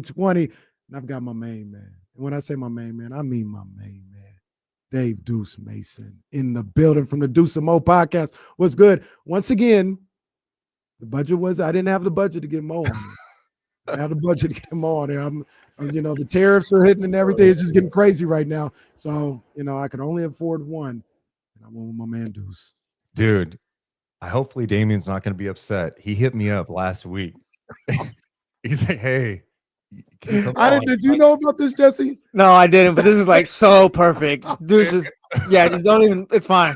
2020, and I've got my main man. And when I say my main man, I mean my main man. Dave Deuce Mason in the building from the Deuce and Mo podcast. What's good? Once again, the budget was, I didn't have the budget to get Mo on there. I had the budget to get Mo on there. The tariffs are hitting and everything. It's just getting crazy right now. So, I could only afford one. And I went with my man Deuce. Dude, hopefully Damien's not going to be upset. He hit me up last week. He's like, hey. Did you know about this, Jesse? No, I didn't, but this is like so perfect. Dude, just don't even, it's fine.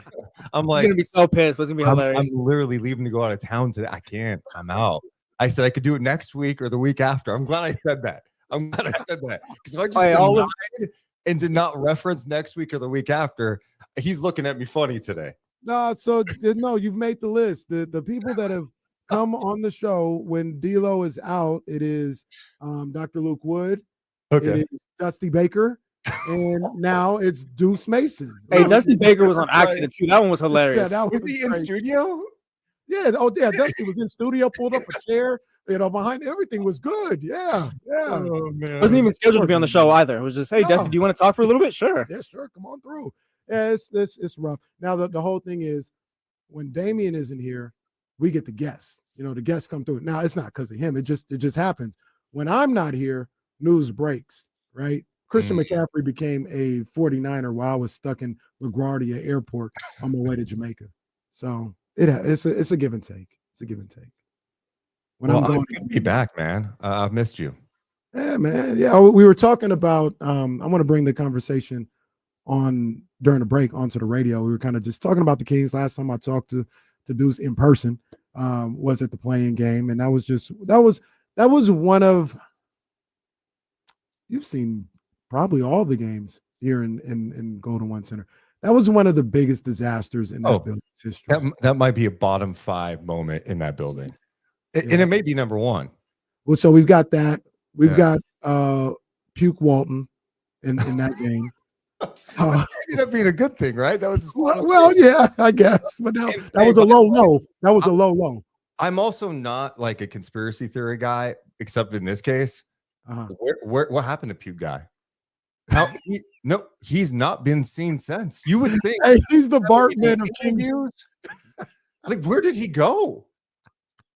I'm like, he's going to be so pissed, but it's going to be hilarious. I'm literally leaving to go out of town today. I can't. I'm out. I said I could do it next week or the week after. I'm glad I said that. Because if I just denied and did not reference next week or the week after, he's looking at me funny today. No, you've made the list. The people that have come on the show when D'Lo is out, it is Dr. Luke Wood, it is Dusty Baker, and now it's Deuce Mason. Hey, Dusty Baker was on accident too. That one was hilarious. Yeah, was he in studio? Yeah, Dusty was in studio, pulled up a chair, behind everything was good. Yeah. Oh, man. Wasn't even scheduled to be on the show either. It was just, hey, Dusty, do you want to talk for a little bit? Sure. Yeah, sure. Come on through. Yeah, it's rough. Now the whole thing is when Damien isn't here, we get the guests. The guests come through. Now it's not because of him. It just happens. When I'm not here, news breaks, right? Christian McCaffrey became a 49er while I was stuck in LaGuardia Airport on my way to Jamaica. So it's a give and take. It's a give and take. When I'm going to be back, man. I've missed you. Yeah, man. Yeah, we were talking about. I want to bring the conversation on during the break onto the radio. We were kind of just talking about the Kings. Last time I talked to Deuce in person was at the playing game, and that was one of. You've seen probably all the games here in Golden One Center. That was one of the biggest disasters in that building's history. That might be a bottom 5 moment in that building. And it may be number 1. Well, so we've got that. We've got Puke Walton in that game. Ended up being a good thing, right? That was yeah, I guess. But that was a low. That was a low. I'm also not like a conspiracy theory guy, except in this case. What happened to Puke guy? He's not been seen since. You would think he's the Bartman of Kings. Like, where did he go?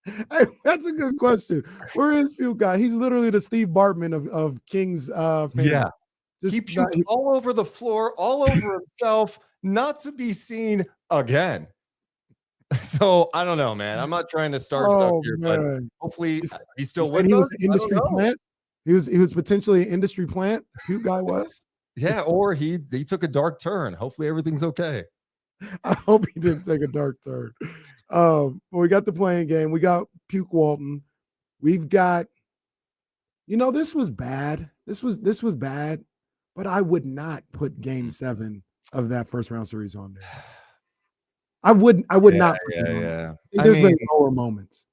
Hey, that's a good question. Where is Puke guy? He's literally the Steve Bartman of Kings fan. Yeah. He puked all over the floor, all over himself, not to be seen again. So I don't know, man. I'm not trying to start stuff here, but hopefully he's still with us. He was an industry plant. He was potentially an industry plant. Puke guy was. Yeah, or he took a dark turn. Hopefully everything's okay. I hope he didn't take a dark turn. We got the playing game. We got Puke Walton. We've got, this was bad. This was bad, but I would not put Game 7 of that first round series on there. I would not put it on there. There's been lower moments.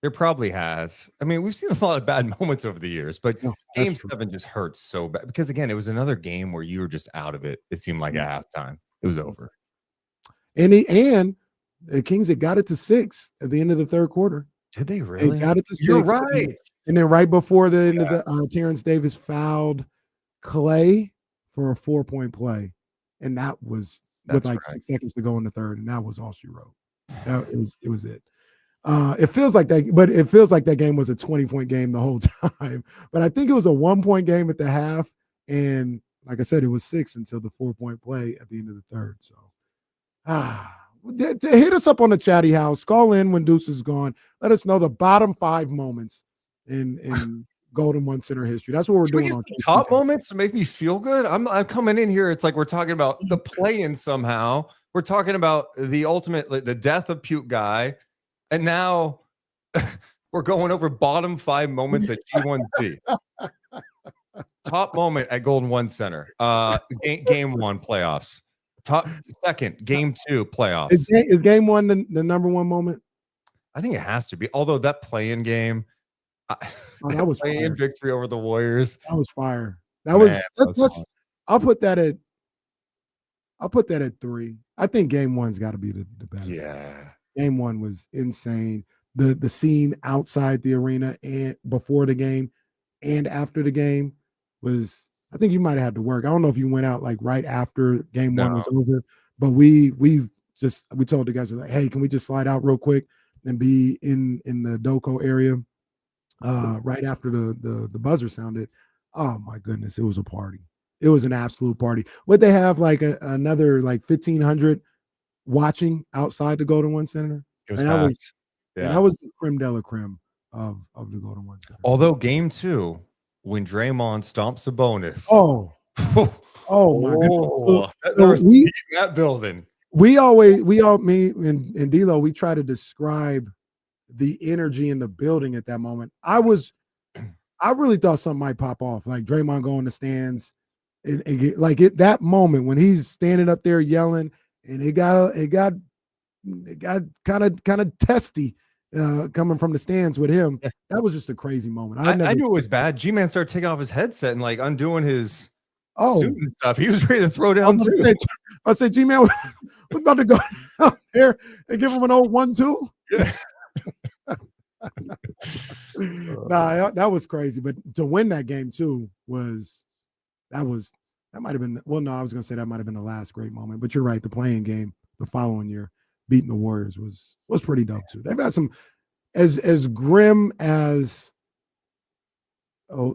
There probably has. I mean, we've seen a lot of bad moments over the years, but Game 7 just hurts so bad because, again, it was another game where you were just out of it. It seemed like at halftime. It was over. And the Kings had got it to 6 at the end of the third quarter. Did they really? They got it to 6. You're right. And then right before the end of the Terrence Davis fouled Clay for a 4-point play. And that was with 6 seconds to go in the third. And that was all she wrote. It was it. It feels like that game was a 20-point game the whole time. But I think it was a 1-point game at the half. And like I said, it was 6 until the 4-point play at the end of the third. So hit us up on the chatty house. Call in when Deuce is gone. Let us know the bottom 5 moments in Golden One Center history. That's what we're doing. On top moments to make me feel good. I'm coming in here. It's like we're talking about the play-in somehow. We're talking about the ultimate, like the death of Puke guy, and now we're going over bottom 5 moments at G1C. Top moment at Golden One Center. Game 1 playoffs. Second, Game 2 playoffs. Is Game 1 the number 1 moment? I think it has to be. Although that play-in game, that was play-in victory over the Warriors. That was fire. I'll put that at 3. I think Game 1's got to be the best. Yeah. Game 1 was insane. The scene outside the arena and before the game, and after the game was, I think you might have had to work. I don't know if you went out like right after game one was over, but we told the guys, like, hey, can we just slide out real quick and be in the Doko area right after the buzzer sounded. Oh my goodness, it was a party. It was an absolute party. Would they have like another like 1,500 watching outside the Golden One Center? It was and fast. that was the creme de la creme of the Golden One Center. Although game 2, when Draymond stomps Sabonis. Oh my goodness. There was heat in that building. Me and D'Lo, we try to describe the energy in the building at that moment. I really thought something might pop off, like Draymond going to stands and get, like it that moment when he's standing up there yelling, and it got kind of testy coming from the stands with him. Yeah. That was just a crazy moment. I knew it was bad. G-Man started taking off his headset and like undoing his suit and stuff. He was ready to throw down too. I said, G-Man was about to go out there and give him an old 1-2. Yeah. Nah, that was crazy. But to win that game too that might have been, well, no, I was gonna say that might have been the last great moment. But you're right, the playing game the following year, beating the Warriors was pretty dope too. They've had some as grim as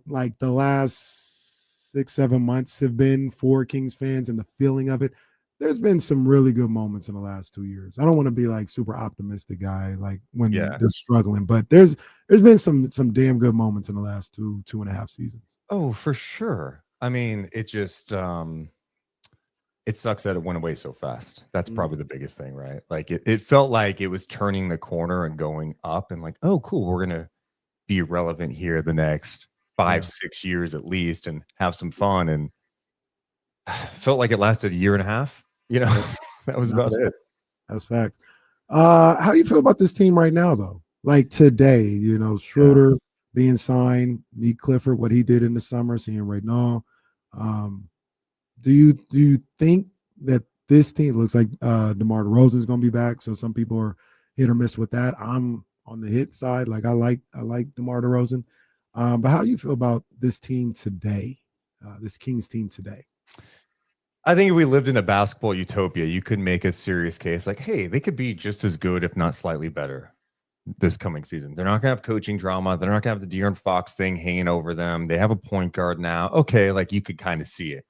like the last 6-7 months have been for Kings fans and the feeling of it. There's been some really good moments in the last 2 years. I don't want to be like super optimistic guy, like when they're struggling, but there's been some damn good moments in the last 2.5 seasons. Oh, for sure. I mean, it just it sucks that it went away so fast. That's probably the biggest thing, right? Like it felt like it was turning the corner and going up, and like, oh, cool, we're gonna be relevant here the next 5-6 years at least, and have some fun. And felt like it lasted a year and a half. You know, that was about it. That's facts. How do you feel about this team right now, though? Like today, you know, Schroeder being signed, Nick Clifford, what he did in the summer, seeing right now. Do you think that this team looks like DeMar DeRozan is going to be back? So some people are hit or miss with that. I'm on the hit side. Like I like DeMar DeRozan. But how do you feel about this team today? This Kings team today? I think if we lived in a basketball utopia, you could make a serious case like, hey, they could be just as good, if not slightly better this coming season. They're not going to have coaching drama. They're not going to have the De'Aaron Fox thing hanging over them. They have a point guard now. Okay, like you could kind of see it.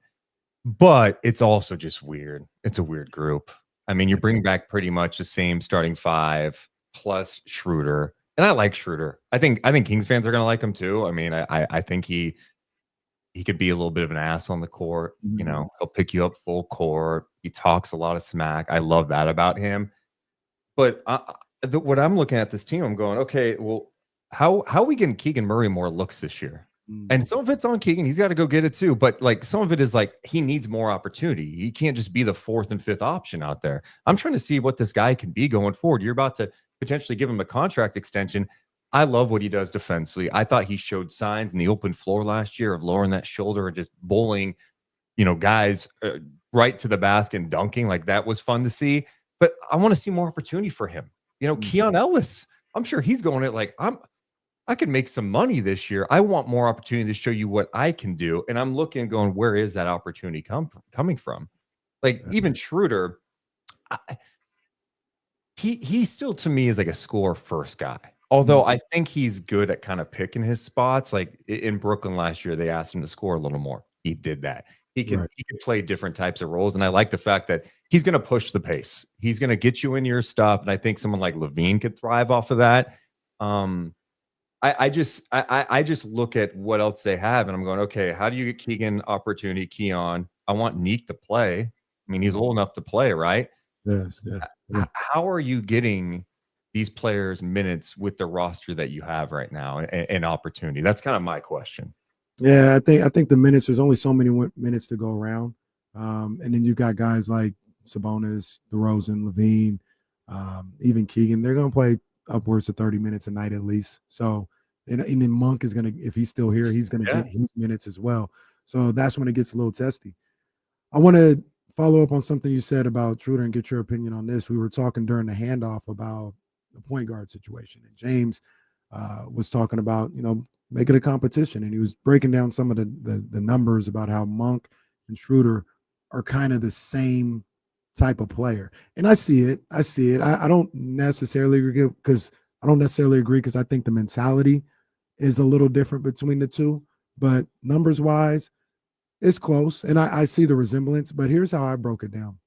But it's also just weird. It's a weird group. I mean, you bring back pretty much the same starting five plus Schroeder. And I like Schroeder. I think Kings fans are going to like him too. I mean, I think he could be a little bit of an ass on the court. Mm-hmm. You know, he'll pick you up full court. He talks a lot of smack. I love that about him. But what I'm looking at this team, I'm going, okay, well, how are we getting Keegan Murray more looks this year? Mm-hmm. And some of it's on Keegan. He's got to go get it too. But like some of it is like he needs more opportunity. He can't just be the fourth and fifth option out there. I'm trying to see what this guy can be going forward. You're about to potentially give him a contract extension. I love what he does defensively. I thought he showed signs in the open floor last year of lowering that shoulder and just bowling, you know, guys right to the basket and dunking. Like that was fun to see. But I want to see more opportunity for him. You know, Keon Ellis, I'm sure he's going at like, I could make some money this year. I want more opportunity to show you what I can do. And I'm looking and going, where is that opportunity coming from? Like even Schroeder, he still to me is like a score first guy. Although I think he's good at kind of picking his spots. Like in Brooklyn last year, they asked him to score a little more. He did that. He can play different types of roles. And I like the fact that he's going to push the pace. He's going to get you in your stuff. And I think someone like Levine could thrive off of that. I just look at what else they have and I'm going, okay, how do you get Keegan opportunity, Keon? I want Neek to play. I mean, he's old enough to play, right? Yes. Yeah. How are you getting these players minutes with the roster that you have right now and opportunity? That's kind of my question. Yeah, I think the minutes, there's only so many minutes to go around. And then you got guys like Sabonis, DeRozan, Levine, even Keegan. They're going to play upwards of 30 minutes a night at least. So, and then Monk is going to, if he's still here, he's going to get his minutes as well. So that's when it gets a little testy. I want to follow up on something you said about Schroeder and get your opinion on this. We were talking during the handoff about the point guard situation. And James was talking about, you know, make it a competition. And he was breaking down some of the numbers about how Monk and Schroeder are kind of the same type of player. And I see it. I don't necessarily agree because I think the mentality is a little different between the two. But numbers wise, it's close. And I see the resemblance. But here's how I broke it down.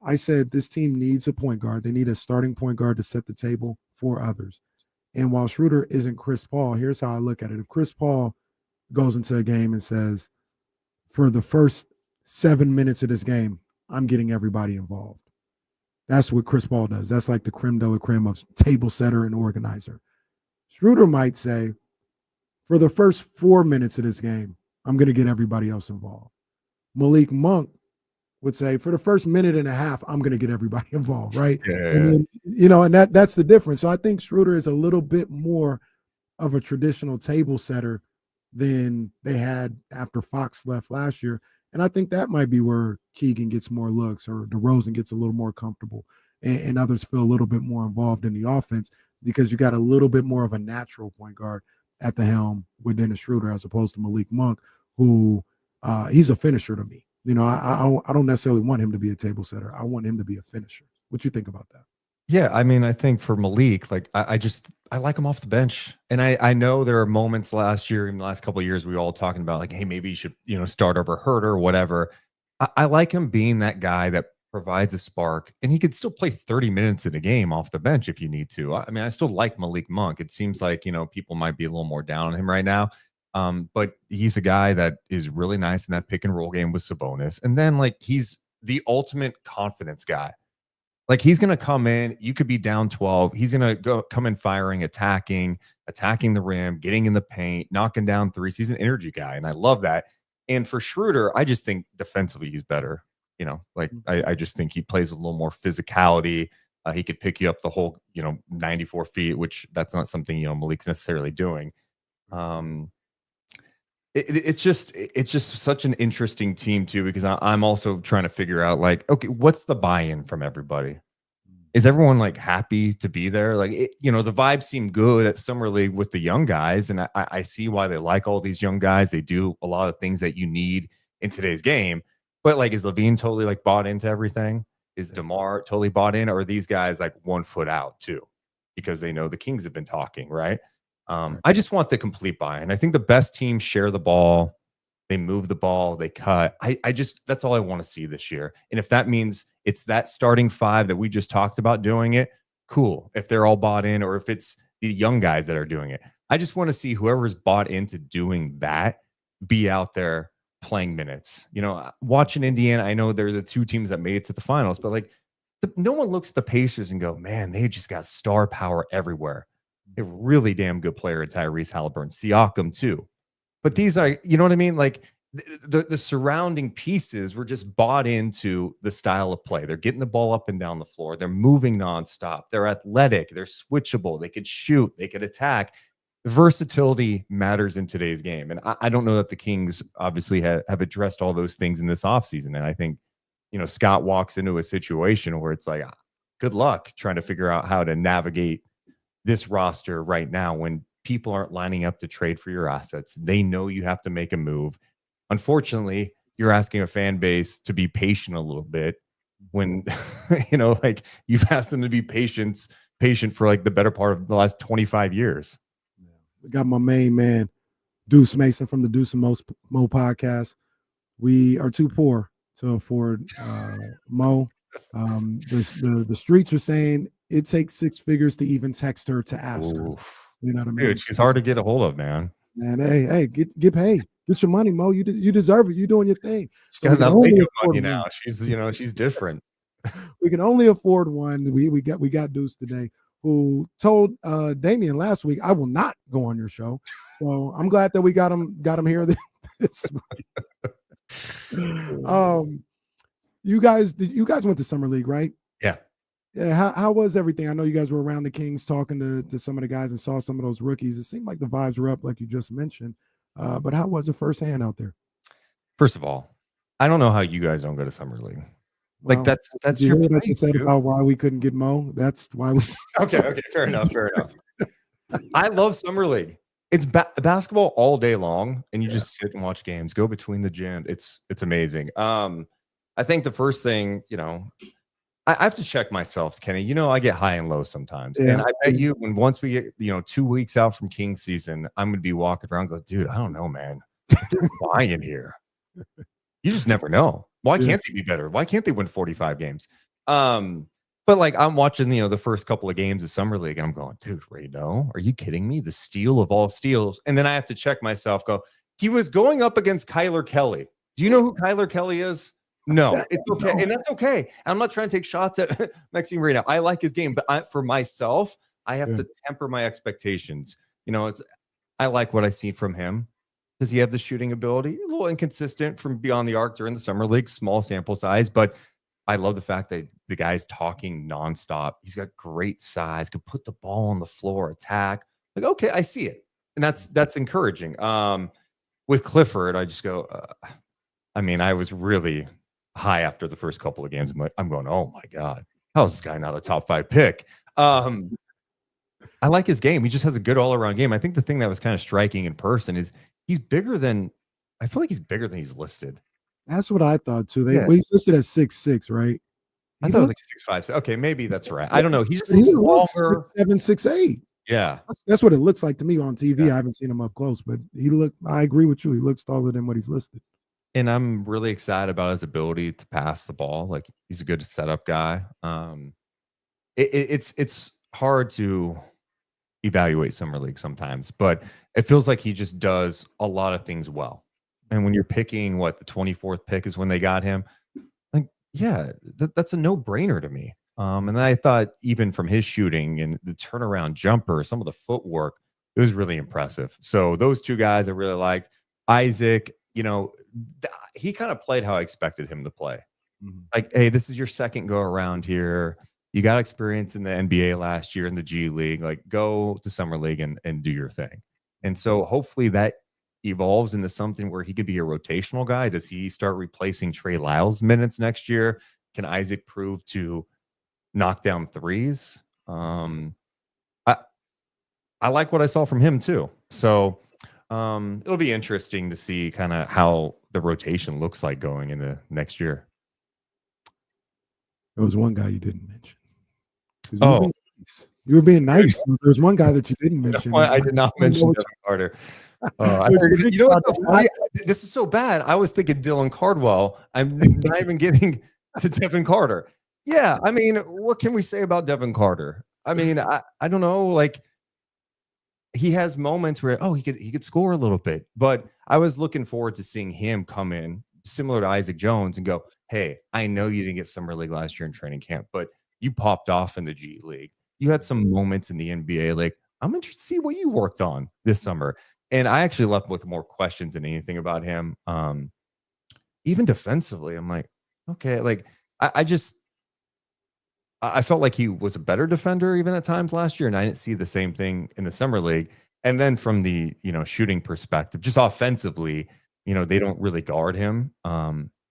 I said this team needs a point guard. They need a starting point guard to set the table for others. And while Schroeder isn't Chris Paul, here's how I look at it. If Chris Paul goes into a game and says, for the first 7 minutes of this game, I'm getting everybody involved. That's what Chris Paul does. That's like the creme de la creme of table setter and organizer. Schroeder might say, for the first 4 minutes of this game, I'm going to get everybody else involved. Malik Monk would say, for the first minute and a half, I'm going to get everybody involved, right? Yeah. And then, and that's the difference. So I think Schroeder is a little bit more of a traditional table setter than they had after Fox left last year. And I think that might be where Keegan gets more looks or DeRozan gets a little more comfortable and others feel a little bit more involved in the offense because you got a little bit more of a natural point guard at the helm with Dennis Schroeder as opposed to Malik Monk, who he's a finisher to me. I don't necessarily want him to be a table setter. I want him to be a finisher. What you think about that? Yeah, I mean, I think for Malik, like I like him off the bench, and I know there are moments last year, in the last couple of years, we were all talking about like, hey, maybe you should start over Herter or whatever. I like him being that guy that provides a spark, and he could still play 30 minutes in a game off the bench if you need to. I mean, I still like Malik Monk. It seems like people might be a little more down on him right now. But he's a guy that is really nice in that pick and roll game with Sabonis. And then like he's the ultimate confidence guy. Like he's going to come in, you could be down 12. He's going to come in firing, attacking the rim, getting in the paint, knocking down threes. He's an energy guy. And I love that. And for Schroeder, I just think defensively he's better. I just think he plays with a little more physicality. He could pick you up the whole, 94 feet, which that's not something, Malik's necessarily doing. It's just such an interesting team too, because I'm also trying to figure out like, okay, what's the buy-in from everybody? Is everyone like happy to be there? Like, the vibes seem good at Summer League with the young guys. And I see why they like all these young guys. They do a lot of things that you need in today's game. But like, is Levine totally like bought into everything? Is DeMar totally bought in? Or are these guys like 1 foot out too? Because they know the Kings have been talking, right? I just want the complete buy-in. I think the best teams share the ball. They move the ball. They cut. That's all I want to see this year. And if that means it's that starting 5 that we just talked about doing it, cool. If they're all bought in or if it's the young guys that are doing it, I just want to see whoever's bought into doing that be out there playing minutes. Watching Indiana, I know there's the 2 teams that made it to the finals, but like no one looks at the Pacers and go, man, they just got star power everywhere. A really damn good player in Tyrese Halliburton, Siakam too. But these are, you know what I mean? Like the surrounding pieces were just bought into the style of play. They're getting the ball up and down the floor. They're moving nonstop. They're athletic. They're switchable. They could shoot. They could attack. Versatility matters in today's game. And I don't know that the Kings obviously have addressed all those things in this offseason. And I think, Scott walks into a situation where it's like, good luck trying to figure out how to navigate this roster right now when people aren't lining up to trade for your assets. They know you have to make a move. Unfortunately, you're asking a fan base to be patient a little bit when, like you've asked them to be patient for like the better part of the last 25 years. We got my main man, Deuce Mason from the Deuce and Mo podcast. We are too poor to afford Mo. The streets are saying it takes 6 figures to even text her to ask her. You know what I mean? Dude, she's hard to get a hold of, man. And hey, get paid. Get your money, Mo. You deserve it. You're doing your thing. She's got that money now. She's different. We can only afford one. We got Deuce today, who told Damian last week, I will not go on your show. So I'm glad that we got him here this week. You guys went to Summer League, right? Yeah. Yeah. How was everything? I know you guys were around the Kings talking to some of the guys and saw some of those rookies. It seemed like the vibes were up, like you just mentioned. But how was it firsthand out there? First of all, I don't know how you guys don't go to Summer League. Like that's your place, what you said about why we couldn't get Mo. That's why we. Okay, fair enough. I love Summer League. It's basketball all day long, and you just sit and watch games. Go between the gym. It's amazing. I think the first thing, I have to check myself, Kenny. I get high and low sometimes, and I bet you once we get 2 weeks out from King season, I'm gonna be walking around, go, dude, I don't know, man. They're buying here. You just never know. Why can't they be better? Why can't they win 45 games? But like I'm watching, the first couple of games of Summer League, and I'm going, dude, Rayno, are you kidding me? The steal of all steals. And then I have to check myself, he was going up against Kyler Kelly. Do you know who Kyler Kelly is? No, it's okay. And that's okay. I'm not trying to take shots at Maxime Rayno. I like his game, but for myself, I have to temper my expectations. I like what I see from him. Does he have the shooting ability? A little inconsistent from beyond the arc during the Summer League, small sample size, but I love the fact that the guy's talking nonstop. He's got great size, could put the ball on the floor, attack. Like, okay, I see it. And that's encouraging. With Clifford, I just go, I was really high after the first couple of games. I'm going, oh my God, how is this guy not a top 5 pick? I like his game. He just has a good all-around game. I think the thing that was kind of striking in person is I feel like he's bigger than he's listed. That's what I thought too. He's listed as 6'6", right? I thought it was like 6'5". Okay, maybe that's right. I don't know. He just looks smaller. 7, 6'8". Yeah, that's what it looks like to me on TV. I haven't seen him up close, but I agree with you. He looks taller than what he's listed. And I'm really excited about his ability to pass the ball. Like he's a good setup guy. It's hard to evaluate Summer League sometimes, but it feels like he just does a lot of things well. And when you're picking the 24th pick is when they got him, like, yeah, that's a no-brainer to me. And I thought even from his shooting and the turnaround jumper, some of the footwork, it was really impressive. So those two guys I really liked. Isaac, he kind of played how I expected him to play. Mm-hmm. Like, hey, this is your second go around here. You got experience in the NBA last year in the G League. Like, go to Summer League and do your thing. And so hopefully that evolves into something where he could be a rotational guy. Does he start replacing Trey Lyles minutes next year? Can Isaac prove to knock down threes? I like what I saw from him too. So it'll be interesting to see kind of how the rotation looks like going into next year. There was one guy you didn't mention. You were being nice. There's one guy that you didn't mention. No, I did not mention Devin Carter. This is so bad. I was thinking Dylan Cardwell. I'm not even getting to Devin Carter. Yeah, what can we say about Devin Carter? I don't know. Like, he has moments where he could score a little bit, but I was looking forward to seeing him come in similar to Isaac Jones and go, hey, I know you didn't get Summer League last year in training camp, but you popped off in the G League. You had some moments in the NBA. Like, I'm interested to see what you worked on this summer. And I actually left with more questions than anything about him. Even defensively, I'm like, okay, like I felt like he was a better defender even at times last year, and I didn't see the same thing in the Summer League. And then from the shooting perspective, just offensively, they don't really guard him.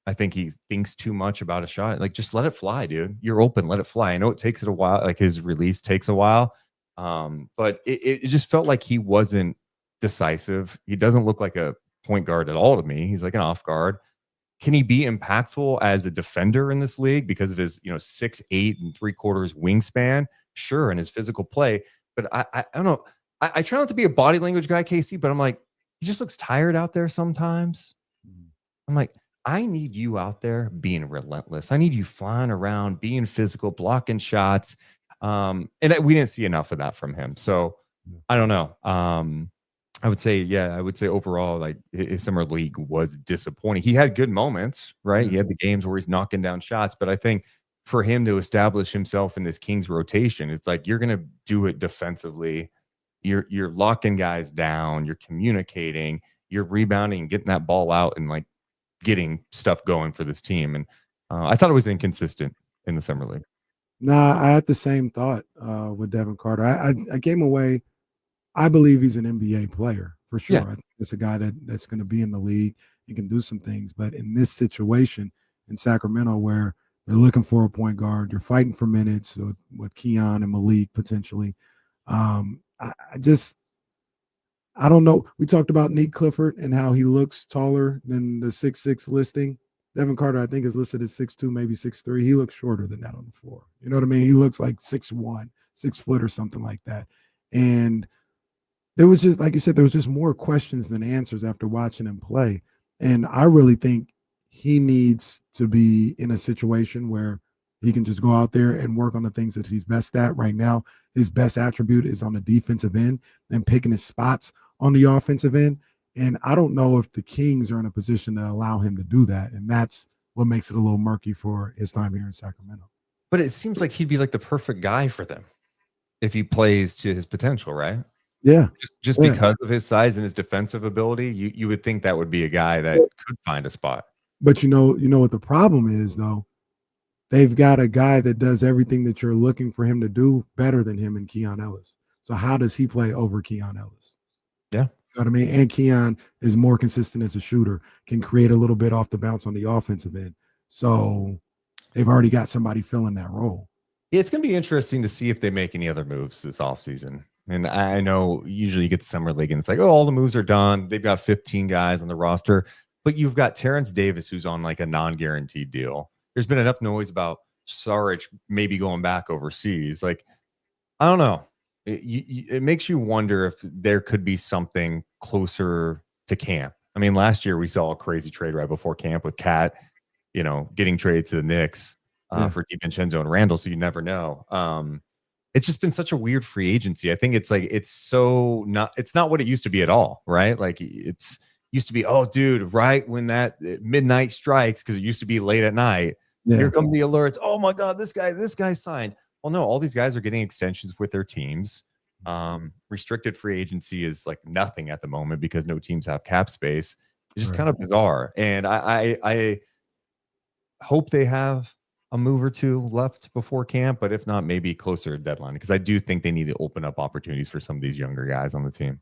I think he thinks too much about a shot. Like, just let it fly, dude. You're open, let it fly. I know it takes it a while. Like, his release takes a while, but it just felt like he wasn't decisive. He doesn't look like a point guard at all to me. He's like an off guard. Can he be impactful as a defender in this league because of his 6'8" and 3/4 wingspan? Sure, and his physical play. But I don't know. I try not to be a body language guy, Casey, but I'm like, he just looks tired out there sometimes. I'm like, I need you out there being relentless. I need you flying around, being physical, blocking shots. And we didn't see enough of that from him. So I don't know. I would say overall, like, his Summer League was disappointing. He had good moments, right? He had the games where he's knocking down shots, but I think for him to establish himself in this Kings rotation, it's like, you're going to do it defensively. You're locking guys down. You're communicating. You're rebounding, getting that ball out, and like getting stuff going for this team. And I thought it was inconsistent in the Summer League. Nah, I had the same thought with Devin Carter. I came away. I believe he's an NBA player for sure. Yeah. I think it's a guy that's going to be in the league. He can do some things, but in this situation in Sacramento, where they're looking for a point guard, you're fighting for minutes with Keon and Malik potentially. I don't know. We talked about Nick Clifford and how he looks taller than the 6'6" listing. Devin Carter, I think, is listed as 6'2", maybe 6'3". He looks shorter than that on the floor. You know what I mean? He looks like 6'1", 6 foot or something like that. And there was just, like you said, there was just more questions than answers after watching him play. And I really think he needs to be in a situation where he can just go out there and work on the things that he's best at right now. His best attribute is on the defensive end and picking his spots on the offensive end. And I don't know if the Kings are in a position to allow him to do that. And that's what makes it a little murky for his time here in Sacramento. But it seems like he'd be like the perfect guy for them if he plays to his potential, right? Yeah. Just because of his size and his defensive ability, you would think that would be a guy that could find a spot. But you know what the problem is, though? They've got a guy that does everything that you're looking for him to do better than him in Keon Ellis. So how does he play over Keon Ellis? Yeah. You know what I mean? And Keon is more consistent as a shooter, can create a little bit off the bounce on the offensive end. So they've already got somebody filling that role. Yeah, it's going to be interesting to see if they make any other moves this offseason. And I know usually you get Summer League and it's like, oh, all the moves are done. They've got 15 guys on the roster. But you've got Terrence Davis, who's on like a non-guaranteed deal. There's been enough noise about Saric maybe going back overseas. Like, I don't know. It makes you wonder if there could be something closer to camp. I mean, last year we saw a crazy trade right before camp with Cat, getting traded to the Knicks for DiVincenzo and Randall. So you never know. It's just been such a weird free agency. I think it's not what it used to be at all, right? Like it's used to be, oh, dude, right when that midnight strikes, because it used to be late at night. Yeah. Here come the alerts. Oh my God, this guy signed. Well, no, all these guys are getting extensions with their teams. Restricted free agency is like nothing at the moment because no teams have cap space. It's just kind of bizarre. And I hope they have a move or two left before camp, but if not, maybe closer to deadline, because I do think they need to open up opportunities for some of these younger guys on the team.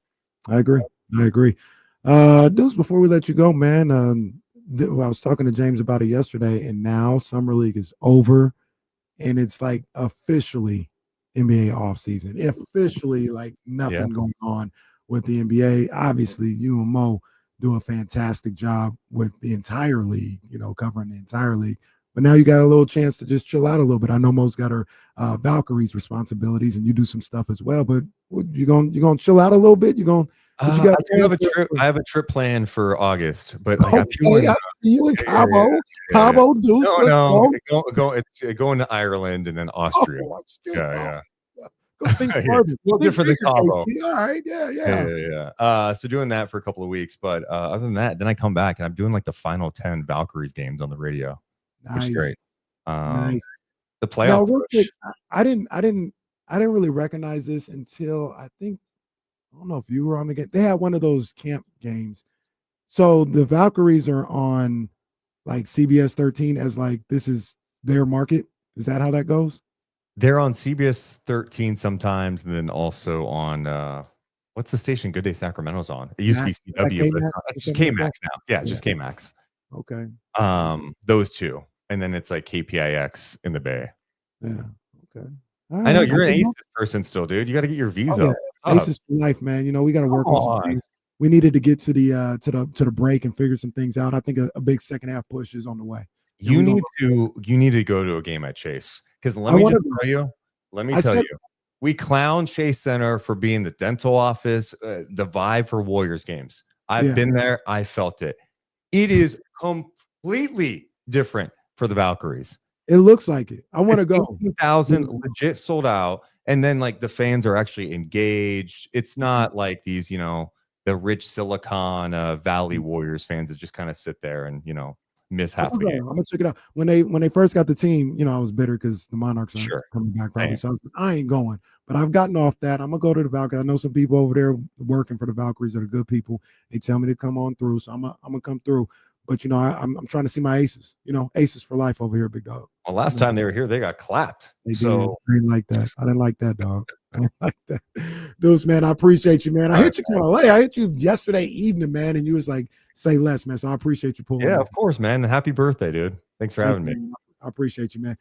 I agree. Deuce, before we let you go, man, I was talking to James about it yesterday, and now Summer League is over, and it's like officially NBA offseason. Officially, like nothing going on with the NBA. Obviously, you and Mo do a fantastic job with the entire league, covering the entire league. But now you got a little chance to just chill out a little bit. I know Mo's got her Valkyrie's responsibilities, and you do some stuff as well. But you gonna chill out a little bit? I have a trip planned for August, but you in Cabo, Cabo, Deuce. It's going to Ireland and then Austria. Think further. Different than Cabo. All right, yeah. So doing that for a couple of weeks, but other than that, then I come back and I'm doing like the final 10 Valkyries games on the radio. Nice. Which is great. Nice. The playoff. Now, quick, I didn't really recognize this until I don't know if you were on the game. They had one of those camp games. So the Valkyries are on like CBS 13 as like this is their market. Is that how that goes? They're on CBS 13 sometimes, and then also on what's the station Good Day Sacramento's on? It used to be CW, but it's just KMAX now. Yeah, just KMAX. Okay. Those two. And then it's like KPIX in the Bay. Yeah. Okay. Right. I know you're an Aces person still, dude. You got to get your visa. Aces for life, man. We got to work on some things. We needed to get to the break and figure some things out. I think a big second half push is on the way. You need to go to a game at Chase, because let me tell you, we clown Chase Center for being the dental office, the vibe for Warriors games. I've been there. I felt it. It is completely different for the Valkyries. It looks like it. I want to go. 18,000 legit sold out, and then like the fans are actually engaged. It's not like these, the rich Silicon Valley Warriors fans that just kind of sit there and miss half the game. I'm gonna check it out. When they first got the team, I was bitter because the Monarchs are coming back probably. So I ain't going. But I've gotten off that. I'm gonna go to the Valkyries. I know some people over there working for the Valkyries that are good people. They tell me to come on through, so I'm gonna come through. But I'm trying to see my aces. Aces for life over here, big dog. Well, last time they were here, they got clapped. I didn't like that. I didn't like that, dog. I didn't like that. Deuce, man, I appreciate you, man. I hit you kind of late. I hit you yesterday evening, man, and you was like, say less, man. So I appreciate you pulling. Yeah, of course, man. Happy birthday, dude. Thanks for having me. I appreciate you, man.